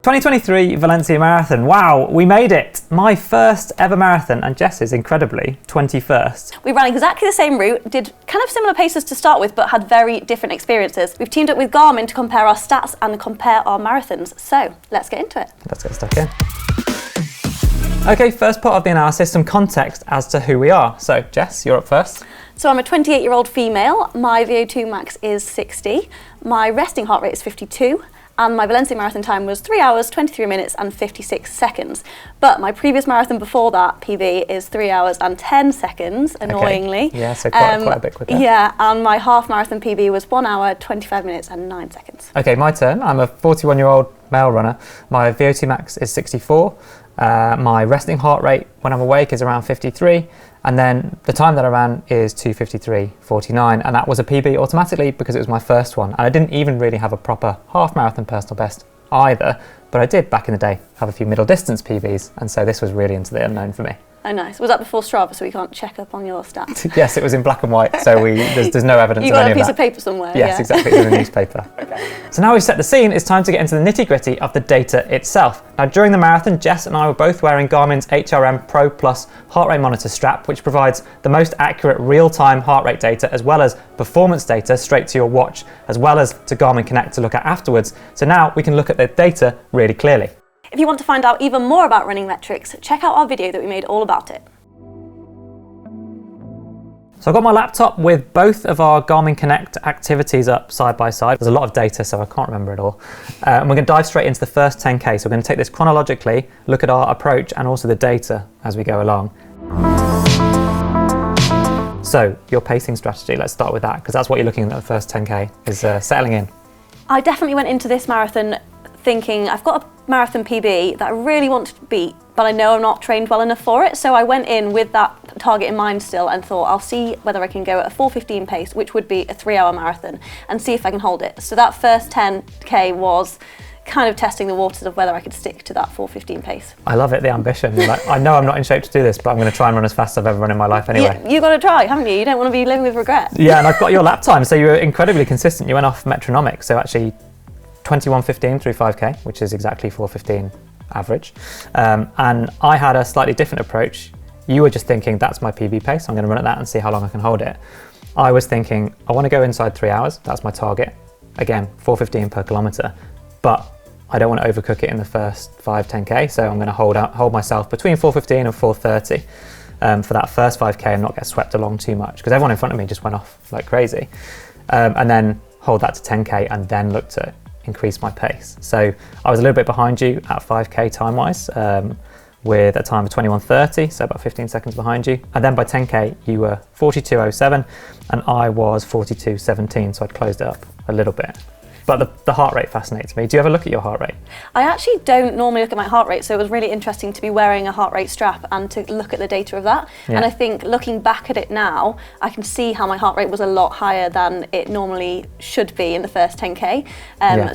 2023 Valencia Marathon. Wow, we made it! My first ever marathon, and Jess's, incredibly, 21st. We ran exactly the same route, did kind of similar paces to start with, but had very different experiences. We've teamed up with Garmin to compare our stats and compare our marathons. So, let's get into it. Let's get stuck in. Okay, first part of the analysis, some context as to who we are. So, Jess, you're up first. So I'm a 28-year-old female, my VO2 max is 60, my resting heart rate is 52, and my Valencia Marathon time was 3 hours, 23 minutes and 56 seconds. But my previous marathon before that, PB, is 3 hours and 10 seconds, annoyingly. Okay. Yeah, so quite a bit quicker. Yeah, and my half marathon PB was 1 hour, 25 minutes and 9 seconds. Okay, my turn. I'm a 41-year-old male runner. My VO2 max is 64. My resting heart rate when I'm awake is around 53. And then the time that I ran is 2:53:49, and that was a PB automatically because it was my first one. And I didn't even really have a proper half marathon personal best either, but I did back in the day have a few middle distance PBs, and so this was really into the unknown for me. Oh nice. Was that before Strava, so we can't check up on your stats? Yes, it was in black and white, so there's no evidence you of any of that. You got a piece of paper somewhere? Yes, yeah. Exactly, it's in a newspaper. Okay. So now we've set the scene, it's time to get into the nitty-gritty of the data itself. Now during the marathon, Jess and I were both wearing Garmin's HRM-Pro Plus heart rate monitor strap, which provides the most accurate real-time heart rate data as well as performance data straight to your watch, as well as to Garmin Connect to look at afterwards. So now we can look at the data really clearly. If you want to find out even more about running metrics, check out our video that we made all about it. So I've got my laptop with both of our Garmin Connect activities up side by side. There's a lot of data, so I can't remember it all. And we're going to dive straight into the first 10K. So we're going to take this chronologically, look at our approach and also the data as we go along. So your pacing strategy, let's start with that, because that's what you're looking at the first 10K, is settling in. I definitely went into this marathon thinking I've got a marathon PB that I really want to beat, but I know I'm not trained well enough for it. So I went in with that target in mind still and thought I'll see whether I can go at a 4:15 pace, which would be a 3-hour marathon, and see if I can hold it. So that first 10K was kind of testing the waters of whether I could stick to that 4:15 pace. I love it, the ambition. Like, I know I'm not in shape to do this, but I'm going to try and run as fast as I've ever run in my life anyway. You got to try, haven't you? You don't want to be living with regret. Yeah, and I've got your lap time, so you were incredibly consistent. You went off metronomic, so actually 21:15 through 5K, which is exactly 4:15 average. And I had a slightly different approach. You were just thinking, that's my PB pace, I'm going to run at that and see how long I can hold it. I was thinking, I want to go inside 3 hours, that's my target. Again, 4:15 per kilometre, but I don't want to overcook it in the first 5-10K, so I'm going to hold myself between 4:15 and 4:30 for that first 5K and not get swept along too much, because everyone in front of me just went off like crazy. And then hold that to 10K and then look to increase my pace. So I was a little bit behind you at 5K time-wise, with a time of 21:30, so about 15 seconds behind you. And then by 10K, you were 42:07 and I was 42:17, so I'd closed it up a little bit. But the heart rate fascinates me. Do you ever look at your heart rate? I actually don't normally look at my heart rate, so it was really interesting to be wearing a heart rate strap and to look at the data of that. Yeah. And I think looking back at it now, I can see how my heart rate was a lot higher than it normally should be in the first 10K.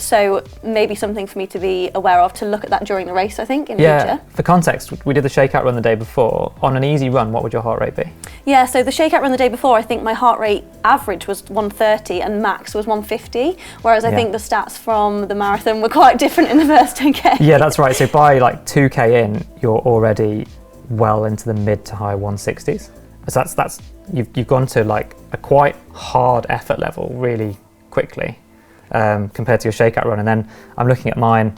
So maybe something for me to be aware of, to look at that during the race, I think, in future. For context, we did the shakeout run the day before. On an easy run, what would your heart rate be? Yeah, so the shakeout run the day before, I think my heart rate average was 130 and max was 150, whereas I think the stats from the marathon were quite different in the first 10K. Yeah, that's right. So by like 2K in, you're already well into the mid to high 160s. So that's you've gone to like a quite hard effort level really quickly compared to your shakeout run. And then I'm looking at mine,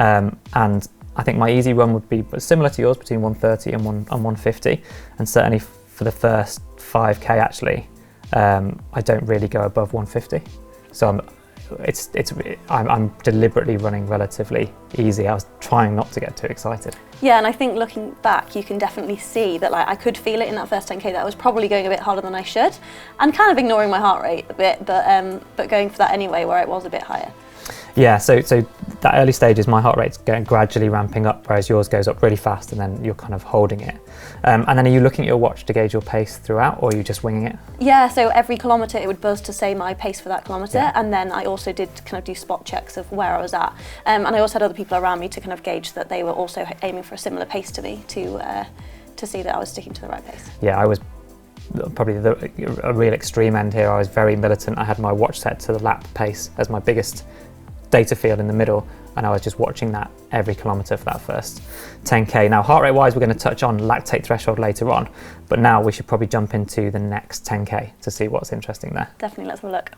and I think my easy run would be similar to yours, between 130 and 150. And certainly for the first 5K actually, I don't really go above 150. So I'm deliberately running relatively easy. I was trying not to get too excited. Yeah, and I think looking back, you can definitely see that like I could feel it in that first 10K that I was probably going a bit harder than I should, and kind of ignoring my heart rate a bit, but going for that anyway, where it was a bit higher. Yeah, so that early stage is my heart rate's going gradually ramping up, whereas yours goes up really fast and then you're kind of holding it. And then are you looking at your watch to gauge your pace throughout, or are you just winging it? Yeah, so every kilometre it would buzz to say my pace for that kilometre, and then I also did kind of do spot checks of where I was at. And I also had other people around me to kind of gauge that they were also aiming for a similar pace to me to see that I was sticking to the right pace. Yeah, I was probably a real extreme end here. I was very militant. I had my watch set to the lap pace as my biggest data field in the middle, and I was just watching that every kilometre for that first 10k. Now heart rate wise, we're going to touch on lactate threshold later on, but now we should probably jump into the next 10k to see what's interesting there. Definitely, let's have a look.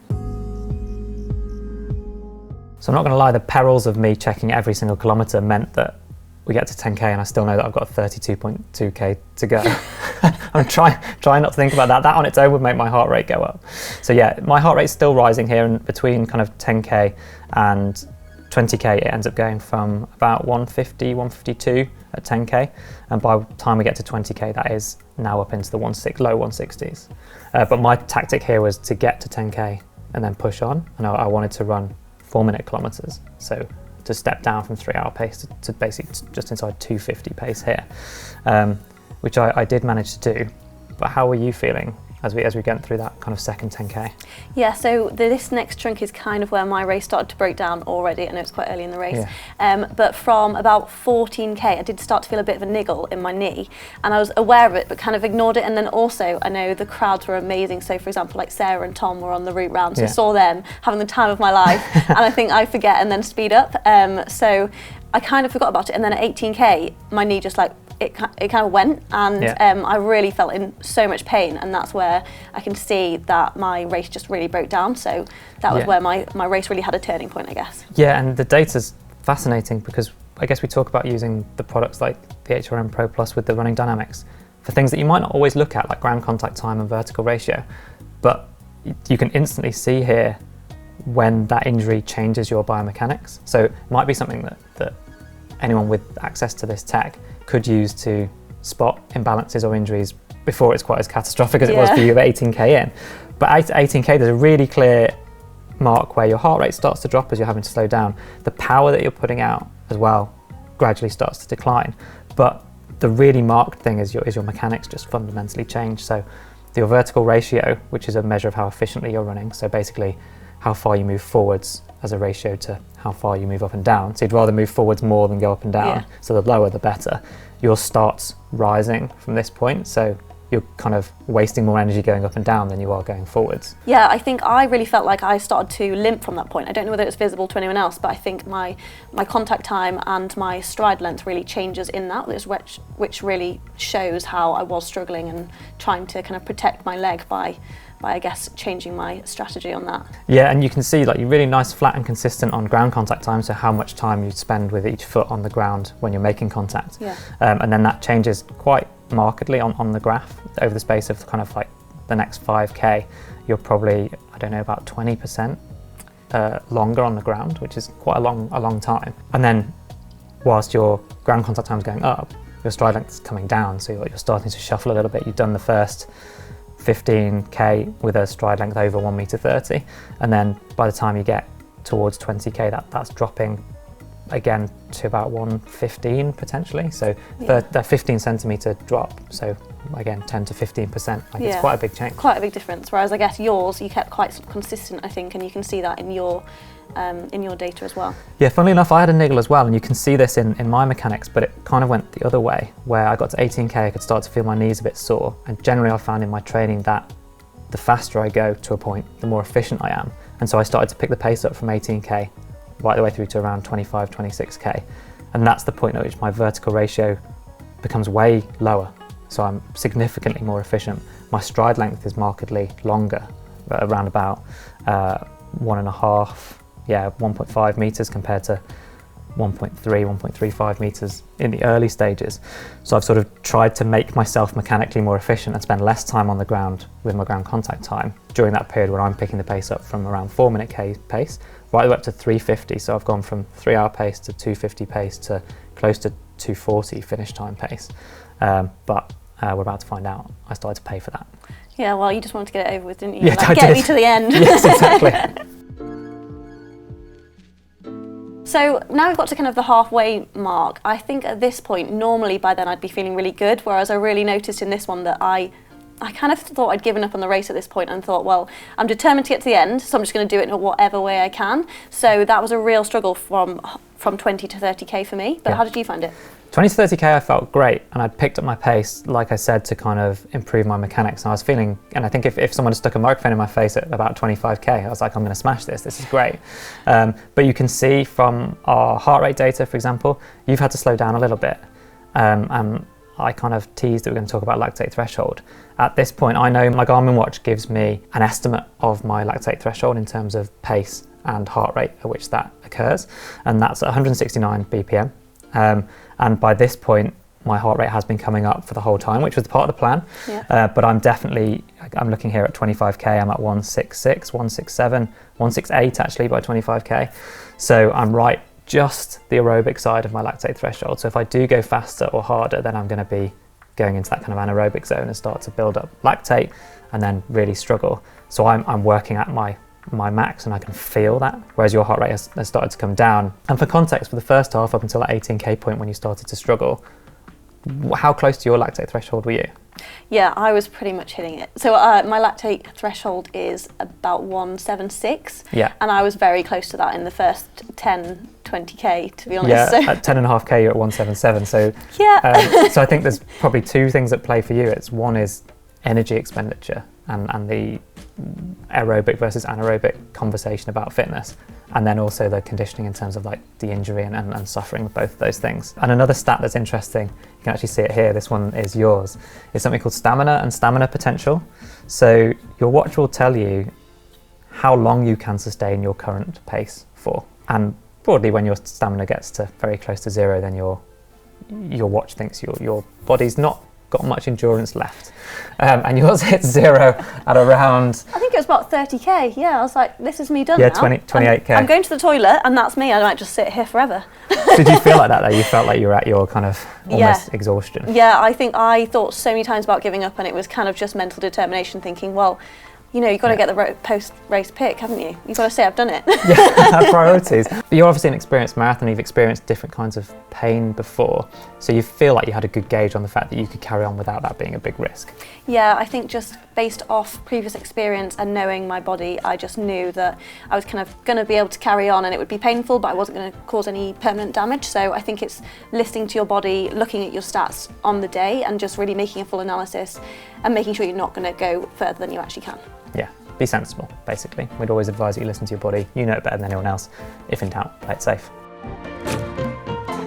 So I'm not going to lie, the perils of me checking every single kilometre meant that we get to 10k and I still know that I've got 32.2k to go. I'm trying not to think about that. That on its own would make my heart rate go up. So yeah, my heart rate's still rising here, and between kind of 10k and 20k it ends up going from about 150, 152 at 10k, and by the time we get to 20k that is now up into the low 160s. But my tactic here was to get to 10k and then push on, and I wanted to run 4-minute kilometres, so to step down from 3-hour pace to basically just inside 250 pace here, which I did manage to do. But how were you feeling as we get through that kind of second 10k? Yeah, so this next chunk is kind of where my race started to break down already. I know it's quite early in the race, but from about 14k I did start to feel a bit of a niggle in my knee, and I was aware of it but kind of ignored it. And then also I know the crowds were amazing, so for example like Sarah and Tom were on the route round, so I saw them having the time of my life and I think I forget and then speed up, so I kind of forgot about it. And then at 18k my knee just like it kind of went, and I really felt in so much pain, and that's where I can see that my race just really broke down. So that was where my race really had a turning point, I guess. Yeah, and the data's fascinating because I guess we talk about using the products like the HRM-Pro Plus with the running dynamics for things that you might not always look at, like ground contact time and vertical ratio, but you can instantly see here when that injury changes your biomechanics. So it might be something that anyone with access to this tech could use to spot imbalances or injuries before it's quite as catastrophic as it was for you at 18k in. But at 18k there's a really clear mark where your heart rate starts to drop as you're having to slow down. The power that you're putting out as well gradually starts to decline. But the really marked thing is your mechanics just fundamentally change. So your vertical ratio, which is a measure of how efficiently you're running, so basically how far you move forwards as a ratio to how far you move up and down. So you'd rather move forwards more than go up and down. So the lower the better. Yours starts rising from this point. So you're kind of wasting more energy going up and down than you are going forwards. Yeah, I think I really felt like I started to limp from that point. I don't know whether it's visible to anyone else, but I think my contact time and my stride length really changes in that, which really shows how I was struggling and trying to kind of protect my leg by I guess changing my strategy on that. Yeah, and you can see like you're really nice, flat and consistent on ground contact time, so how much time you spend with each foot on the ground when you're making contact. And then that changes quite markedly on the graph over the space of kind of like the next 5k. You're probably, I don't know, about 20% longer on the ground, which is quite a long time. And then whilst your ground contact time is going up, your stride length is coming down, so you're starting to shuffle a little bit. You've done the first 15k with a stride length over 1.30 m, and then by the time you get towards 20k that's dropping again to about 115 potentially, so the 15 centimetre drop, so again 10 to 15%, it's quite a big change. Quite a big difference, whereas I guess yours you kept quite consistent, I think, and you can see that in your data as well. Yeah, funnily enough I had a niggle as well, and you can see this in my mechanics, but it kind of went the other way, where I got to 18k I could start to feel my knees a bit sore, and generally I found in my training that the faster I go to a point, the more efficient I am, and so I started to pick the pace up from 18k right the way through to around 25, 26k, and that's the point at which my vertical ratio becomes way lower, so I'm significantly more efficient. My stride length is markedly longer, around about 1.5 meters compared to 1.35 meters in the early stages. So I've sort of tried to make myself mechanically more efficient and spend less time on the ground with my ground contact time during that period when I'm picking the pace up from around 4-minute pace right the way up to 350. So I've gone from 3-hour pace to 250 pace to close to 240 finish time pace. But we're about to find out I started to pay for that. Yeah, well, you just wanted to get it over with, didn't you? Yeah, like, get me to the end. Yes, exactly. So now we've got to kind of the halfway mark. I think at this point, normally by then I'd be feeling really good, whereas I really noticed in this one that I I kind of thought I'd given up on the race at this point and thought, well, I'm determined to get to the end, so I'm just going to do it in whatever way I can. So that was a real struggle from 20 to 30k for me. But how did you find it? 20 to 30k I felt great, and I'd picked up my pace, like I said, to kind of improve my mechanics. And I was feeling, and I think if someone had stuck a microphone in my face at about 25k, I was like, I'm going to smash this is great. But you can see from our heart rate data, for example, you've had to slow down a little bit. And I kind of teased that we're going to talk about lactate threshold. At this point, I know my Garmin watch gives me an estimate of my lactate threshold in terms of pace and heart rate at which that occurs, and that's at 169 BPM. And by this point, my heart rate has been coming up for the whole time, which was part of the plan. Yeah. But I'm looking here at 25k, I'm at 166, 167, 168 actually by 25k. So I'm right just the aerobic side of my lactate threshold. So if I do go faster or harder, then I'm going to be going into that kind of anaerobic zone and start to build up lactate and then really struggle. So I'm working at my max, and I can feel that, whereas your heart rate has started to come down. And for context, for the first half up until that 18k point when you started to struggle, how close to your lactate threshold were you? Yeah, I was pretty much hitting it. So my lactate threshold is about 176, and I was very close to that in the first 10, 20k, to be honest. Yeah, so. At 10.5k you're at 177, so so I think there's probably two things at play for you. One is energy expenditure and the aerobic versus anaerobic conversation about fitness, and then also the conditioning in terms of like the injury and suffering with both of those things. And another stat that's interesting, you can actually see it here, this one is yours, is something called stamina and stamina potential. So your watch will tell you how long you can sustain your current pace for, and broadly when your stamina gets to very close to zero, then your watch thinks your body's not got much endurance left, and yours hits zero at around, I think it was about 30k. I was like, this is me done now. 28k. I'm going to the toilet and that's me. I might just sit here forever. Did you feel like that though? You felt like you were at your kind of almost exhaustion? Yeah, I think I thought so many times about giving up, and it was kind of just mental determination, thinking, well, you know, you've got to get the post-race pick, haven't you? You've got to say, I've done it. Yeah, priorities. But you're obviously an experienced marathoner, you've experienced different kinds of pain before, so you feel like you had a good gauge on the fact that you could carry on without that being a big risk. Yeah, I think just based off previous experience and knowing my body, I just knew that I was kind of going to be able to carry on, and it would be painful, but I wasn't going to cause any permanent damage. So I think it's listening to your body, looking at your stats on the day, and just really making a full analysis and making sure you're not going to go further than you actually can. Yeah, be sensible, basically. We'd always advise that you listen to your body. You know it better than anyone else. If in doubt, play it safe.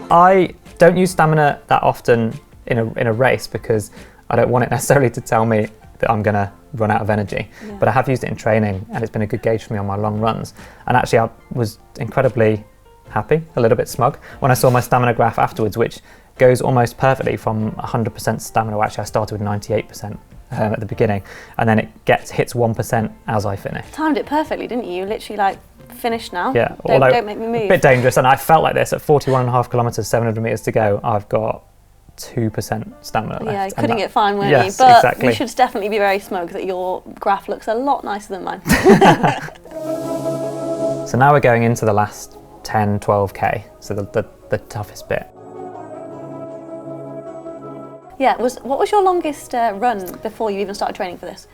I don't use stamina that often in a race because I don't want it necessarily to tell me that I'm going to run out of energy. Yeah. But I have used it in training, and it's been a good gauge for me on my long runs. And actually, I was incredibly happy, a little bit smug, when I saw my stamina graph afterwards, which goes almost perfectly from 100% stamina. Well, actually, I started with 98%. At the beginning, and then it hits 1% as I finish. Timed it perfectly, didn't you? You literally like finished now. Yeah, don't make me move. A bit dangerous, and I felt like this at 41.5 kilometres, 700 metres to go. I've got 2% stamina left. Yeah, you're cutting it fine, weren't you? But exactly. You should definitely be very smug that your graph looks a lot nicer than mine. So now we're going into the last 10, 12k, so the toughest bit. Yeah, what was your longest run before you even started training for this?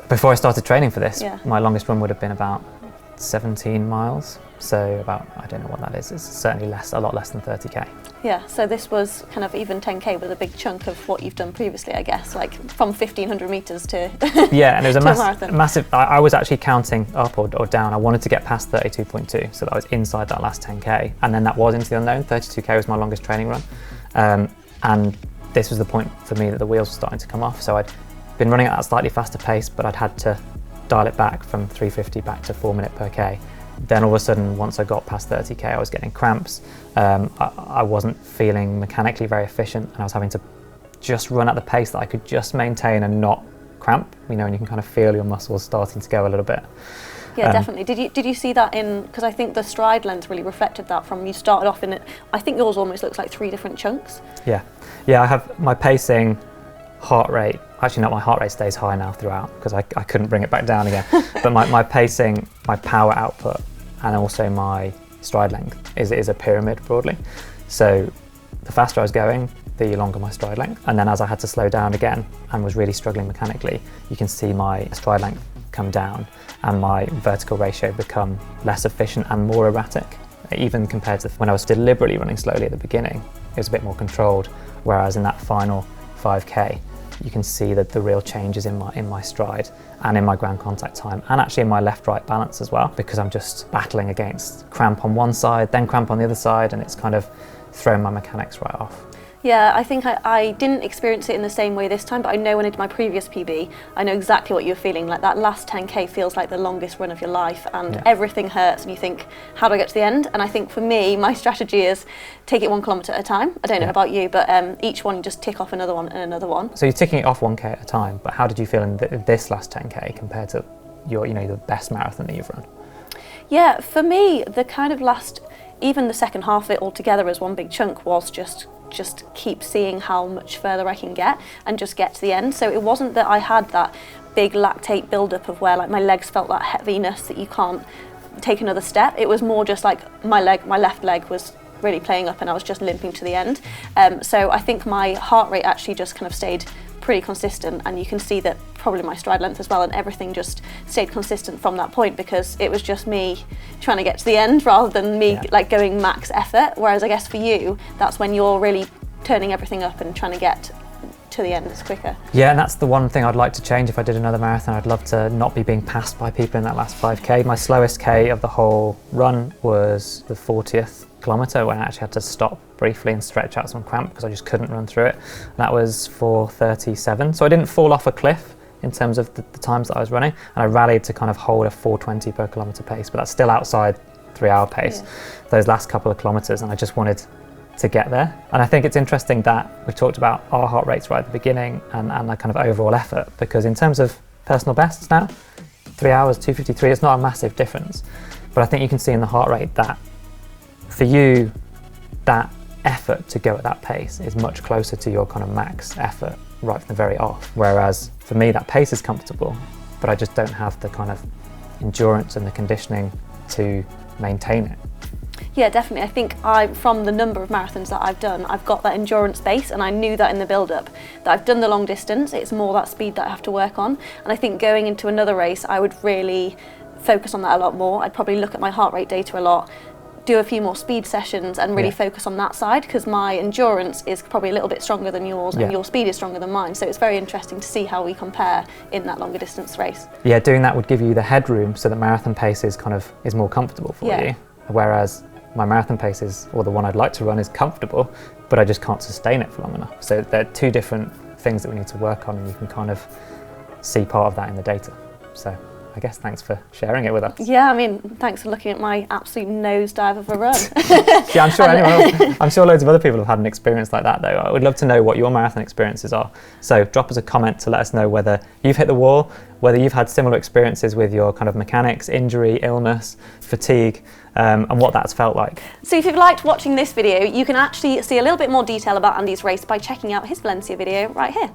Before I started training for this, my longest run would have been about 17 miles. So about, I don't know what that is, it's certainly a lot less than 30k. Yeah, so this was kind of even 10k was a big chunk of what you've done previously, I guess, like from 1500 metres to yeah, and it was a massive, I was actually counting up or down. I wanted to get past 32.2, so that I was inside that last 10k, and then that was into the unknown. 32k was my longest training run, and this was the point for me that the wheels were starting to come off. So I'd been running at a slightly faster pace, but I'd had to dial it back from 350 back to 4 minute per k. Then all of a sudden, once I got past 30k, I was getting cramps. I wasn't feeling mechanically very efficient, and I was having to just run at the pace that I could just maintain and not cramp, you know, and you can kind of feel your muscles starting to go a little bit. Yeah, definitely. Did you see that in, because I think the stride length really reflected that from you started off in it. I think yours almost looks like 3 different chunks. Yeah, I have my pacing, heart rate, actually not, my heart rate stays high now throughout because I couldn't bring it back down again. But my pacing, my power output, and also my stride length is a pyramid broadly. So the faster I was going, the longer my stride length. And then as I had to slow down again and was really struggling mechanically, you can see my stride length come down and my vertical ratio become less efficient and more erratic. Even compared to when I was deliberately running slowly at the beginning, it was a bit more controlled, whereas in that final 5K, you can see that the real changes in my stride and in my ground contact time, and actually in my left-right balance as well, because I'm just battling against cramp on one side, then cramp on the other side, and it's kind of thrown my mechanics right off. Yeah, I think I didn't experience it in the same way this time, but I know when I did my previous PB, I know exactly what you're feeling. Like that last 10K feels like the longest run of your life, and everything hurts, and you think, how do I get to the end? And I think for me, my strategy is take it 1 kilometre at a time. I don't know about you, but each one you just tick off another one and another one. So you're ticking it off 1K at a time, but how did you feel in this last 10K compared to your, the best marathon that you've run? Yeah, for me, the kind of last, even the second half of it altogether as one big chunk was just keep seeing how much further I can get and just get to the end. So it wasn't that I had that big lactate buildup of where like my legs felt that heaviness that you can't take another step. It was more just like my left leg was really playing up and I was just limping to the end. So I think my heart rate actually just kind of stayed pretty consistent, and you can see that probably my stride length as well, and everything just stayed consistent from that point, because it was just me trying to get to the end rather than me like going max effort. Whereas I guess for you, that's when you're really turning everything up and trying to get to the end. It's quicker. Yeah, and that's the one thing I'd like to change if I did another marathon. I'd love to not be being passed by people in that last 5K. My slowest K of the whole run was the 40th kilometre, when I actually had to stop briefly and stretch out some cramp because I just couldn't run through it. And that was 4:37. So I didn't fall off a cliff in terms of the times that I was running, and I rallied to kind of hold a 4:20 per kilometre pace, but that's still outside 3-hour pace, those last couple of kilometres, and I just wanted to get there. And I think it's interesting that we talked about our heart rates right at the beginning and that kind of overall effort, because in terms of personal bests now, 3 hours, 2:53, it's not a massive difference. But I think you can see in the heart rate that for you, that effort to go at that pace is much closer to your kind of max effort right from the very off. Whereas for me, that pace is comfortable, but I just don't have the kind of endurance and the conditioning to maintain it. Yeah, definitely. I think from the number of marathons that I've done, I've got that endurance base, and I knew that in the build-up, that I've done the long distance, it's more that speed that I have to work on. And I think going into another race, I would really focus on that a lot more. I'd probably look at my heart rate data a lot, do a few more speed sessions and really focus on that side, because my endurance is probably a little bit stronger than yours and your speed is stronger than mine. So it's very interesting to see how we compare in that longer distance race. Yeah, doing that would give you the headroom so that marathon pace is more comfortable for you. Whereas my marathon pace or the one I'd like to run is comfortable, but I just can't sustain it for long enough. So there are two different things that we need to work on, and you can kind of see part of that in the data. So I guess thanks for sharing it with us. Yeah, I mean, thanks for looking at my absolute nosedive of a run. Yeah, I'm sure loads of other people have had an experience like that though. I would love to know what your marathon experiences are. So drop us a comment to let us know whether you've hit the wall, whether you've had similar experiences with your kind of mechanics, injury, illness, fatigue, and what that's felt like. So if you've liked watching this video, you can actually see a little bit more detail about Andy's race by checking out his Valencia video right here.